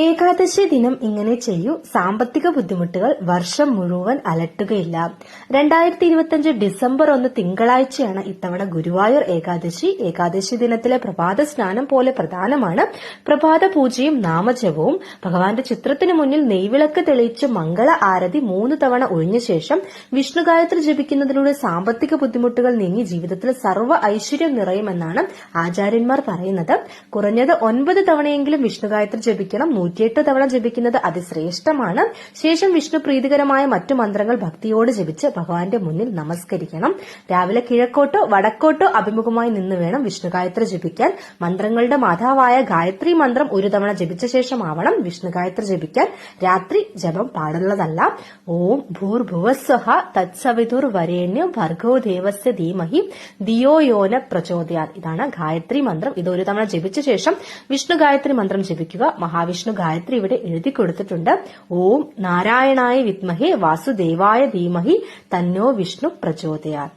ഏകാദശി ദിനം ഇങ്ങനെ ചെയ്യൂ, സാമ്പത്തിക ബുദ്ധിമുട്ടുകൾ വർഷം മുഴുവൻ അലട്ടുകയില്ല. 2025 ഡിസംബർ 1 തിങ്കളാഴ്ചയാണ് ഇത്തവണ ഗുരുവായൂർ ഏകാദശി. ഏകാദശി ദിനത്തിലെ പ്രഭാത സ്നാനം പോലെ പ്രധാനമാണ് പ്രഭാത പൂജയും നാമജപവും. ഭഗവാന്റെ ചിത്രത്തിനു മുന്നിൽ നെയ്വിളക്ക് തെളിയിച്ച് മംഗള ആരതി 3 തവണ ഒഴിഞ്ഞ ശേഷം വിഷ്ണു ഗായത്രി ജപിക്കുന്നതിലൂടെ സാമ്പത്തിക ബുദ്ധിമുട്ടുകൾ നീങ്ങി ജീവിതത്തിൽ സർവ്വ ഐശ്വര്യം നിറയുമെന്നാണ് ആചാര്യന്മാർ പറയുന്നത്. കുറഞ്ഞത് 9 തവണയെങ്കിലും വിഷ്ണു ഗായത്രി ജപിക്കണം. 108 തവണ ജപിക്കുന്നത് അതിശ്രേഷ്ഠമാണ്. ശേഷം വിഷ്ണു പ്രീതികരമായ മറ്റു മന്ത്രങ്ങൾ ഭക്തിയോട് ജപിച്ച് ഭഗവാന്റെ മുന്നിൽ നമസ്കരിക്കണം. രാവിലെ കിഴക്കോട്ടോ വടക്കോട്ടോ അഭിമുഖമായി നിന്ന് വേണം വിഷ്ണു ഗായത്രി ജപിക്കാൻ. മന്ത്രങ്ങളുടെ മാതാവായ ഗായത്രി മന്ത്രം 1 തവണ ജപിച്ച ശേഷമാവണം വിഷ്ണു ഗായത്രി ജപിക്കാൻ. രാത്രി ജപം പാടുള്ളതല്ല. ഓം ഭൂർഭുവസ്വഹ തത്സവിതുർ വരേണ്യം ഭർഗോ ദേവസ്യ ധീമഹി ധിയോ യോന പ്രചോദയാത്. ഇതാണ് ഗായത്രി മന്ത്രം. ഇത് 1 തവണ ജപിച്ച ശേഷം വിഷ്ണു ഗായത്രി മന്ത്രം ജപിക്കുക. മഹാവിഷ്ണു ഗായത്രി ഇവിടെ എഴുതി കൊടുത്തിട്ടുണ്ട്. ഓം നാരായണായ വിദ്മഹേ വാസുദേവായ ധീമഹി തന്നോ വിഷ്ണു പ്രചോദയാത്.